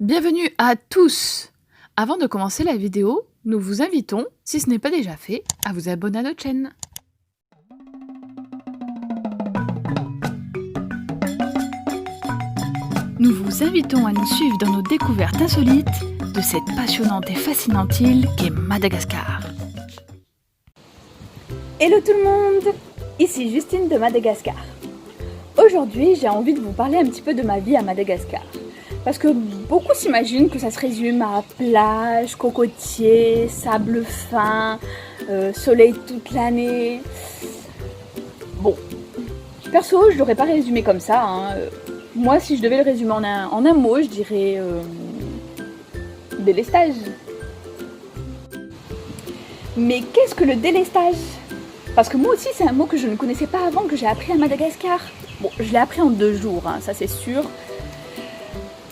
Bienvenue à tous! Avant de commencer la vidéo, nous vous invitons, si ce n'est pas déjà fait, à vous abonner à notre chaîne. Nous vous invitons à nous suivre dans nos découvertes insolites de cette passionnante et fascinante île qu'est Madagascar. Hello tout le monde! Ici Justine de Madagascar. Aujourd'hui, j'ai envie de vous parler un petit peu de ma vie à Madagascar. Parce que beaucoup s'imaginent que ça se résume à plage, cocotiers, sable fin, soleil toute l'année. Bon, perso, je l'aurais pas résumé comme ça. Hein. Moi, si je devais le résumer en un mot, je dirais délestage. Mais qu'est-ce que le délestage? Parce que moi aussi, c'est un mot que je ne connaissais pas avant, que j'ai appris à Madagascar. Bon, je l'ai appris en 2 jours, hein, ça c'est sûr.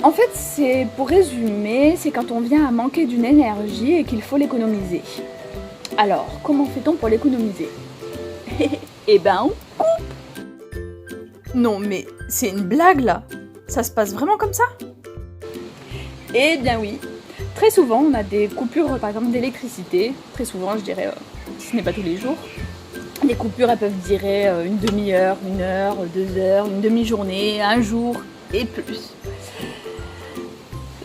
En fait, c'est pour résumer, c'est quand on vient à manquer d'une énergie et qu'il faut l'économiser. Alors, comment fait-on pour l'économiser? Eh ben, on coupe! Non mais, c'est une blague là! Ça se passe vraiment comme ça? Eh bien oui. Très souvent, on a des coupures, par exemple, d'électricité. Très souvent, je dirais, si ce n'est pas tous les jours. Les coupures, elles peuvent durer une demi-heure, 1 heure, 2 heures, une demi-journée, un jour et plus.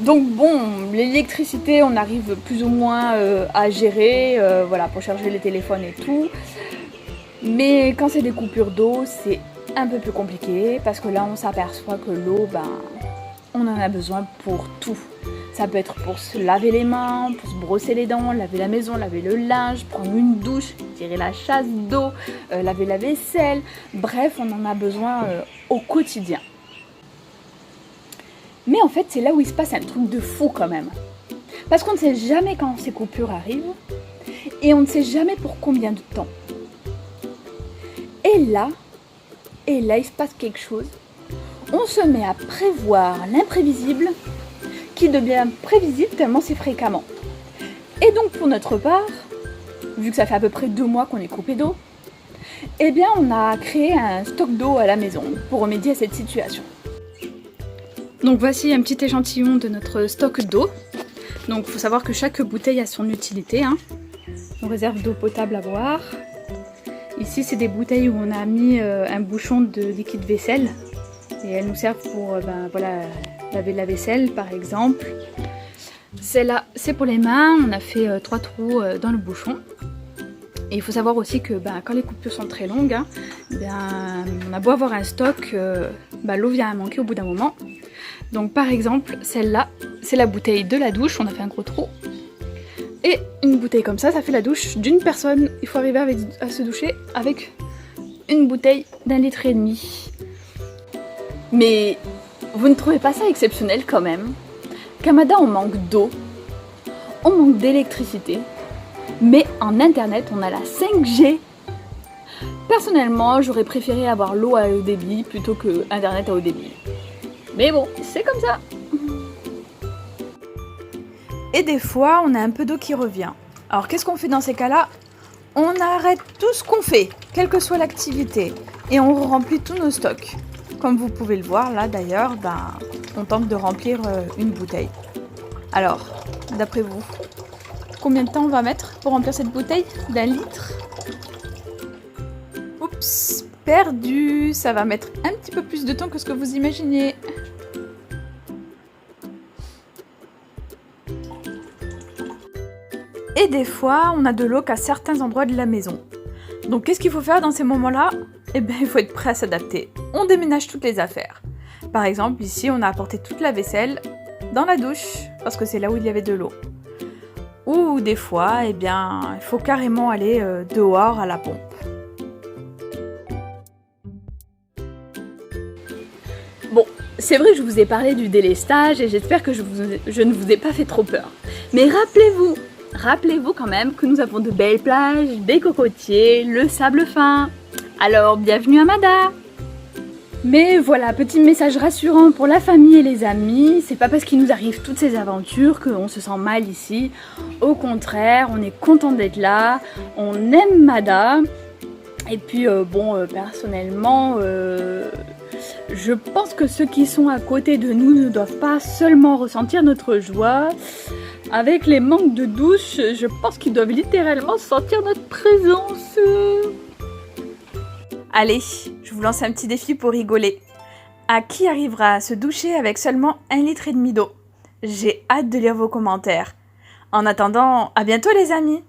Donc bon, l'électricité, on arrive plus ou moins à gérer, voilà, pour charger les téléphones et tout. Mais quand c'est des coupures d'eau, c'est un peu plus compliqué parce que là, on s'aperçoit que l'eau, on en a besoin pour tout. Ça peut être pour se laver les mains, pour se brosser les dents, laver la maison, laver le linge, prendre une douche, tirer la chasse d'eau, laver la vaisselle. Bref, on en a besoin au quotidien. Mais en fait, c'est là où il se passe un truc de fou quand même. Parce qu'on ne sait jamais quand ces coupures arrivent et on ne sait jamais pour combien de temps. Et là, il se passe quelque chose. On se met à prévoir l'imprévisible qui devient prévisible tellement c'est fréquemment. Et donc pour notre part, vu que ça fait à peu près 2 mois qu'on est coupé d'eau, eh bien on a créé un stock d'eau à la maison pour remédier à cette situation. Donc voici un petit échantillon de notre stock d'eau. Donc il faut savoir que chaque bouteille a son utilité. Hein. On réserve d'eau potable à boire. Ici c'est des bouteilles où on a mis un bouchon de liquide vaisselle. Et elles nous servent pour voilà, laver la vaisselle par exemple. Celle-là c'est pour les mains, on a fait 3 trous dans le bouchon. Et il faut savoir aussi que quand les coupures sont très longues, hein, on a beau avoir un stock, l'eau vient à manquer au bout d'un moment. Donc par exemple, celle-là, c'est la bouteille de la douche, on a fait un gros trou. Et une bouteille comme ça fait la douche d'une personne. Il faut arriver à se doucher avec une bouteille d'1,5 litre. Mais vous ne trouvez pas ça exceptionnel quand même? Qu'à Mada, on manque d'eau, on manque d'électricité, mais en internet, on a la 5G. Personnellement, j'aurais préféré avoir l'eau à haut débit plutôt que internet à haut débit. Mais bon, c'est comme ça. Et des fois, on a un peu d'eau qui revient. Alors qu'est-ce qu'on fait dans ces cas-là? On arrête tout ce qu'on fait, quelle que soit l'activité, et on remplit tous nos stocks. Comme vous pouvez le voir là d'ailleurs, on tente de remplir une bouteille. Alors, d'après vous, combien de temps on va mettre pour remplir cette bouteille d'1 litre? Oups, perdu! Ça va mettre un petit peu plus de temps que ce que vous imaginez. Et des fois, on a de l'eau qu'à certains endroits de la maison. Donc qu'est-ce qu'il faut faire dans ces moments-là? Eh bien, il faut être prêt à s'adapter. On déménage toutes les affaires. Par exemple, ici, on a apporté toute la vaisselle dans la douche, parce que c'est là où il y avait de l'eau. Ou des fois, il faut carrément aller dehors à la pompe. Bon, c'est vrai que je vous ai parlé du délestage et j'espère que je ne vous ai pas fait trop peur. Mais rappelez-vous quand même que nous avons de belles plages, des cocotiers, le sable fin. Alors, bienvenue à Mada! Mais voilà, petit message rassurant pour la famille et les amis, c'est pas parce qu'il nous arrive toutes ces aventures qu'on se sent mal ici. Au contraire, on est content d'être là, on aime Mada. Et puis personnellement, Je pense que ceux qui sont à côté de nous ne doivent pas seulement ressentir notre joie. Avec les manques de douche, je pense qu'ils doivent littéralement sentir notre présence. Allez, je vous lance un petit défi pour rigoler. À qui arrivera à se doucher avec seulement 1,5 litre d'eau? J'ai hâte de lire vos commentaires. En attendant, à bientôt les amis!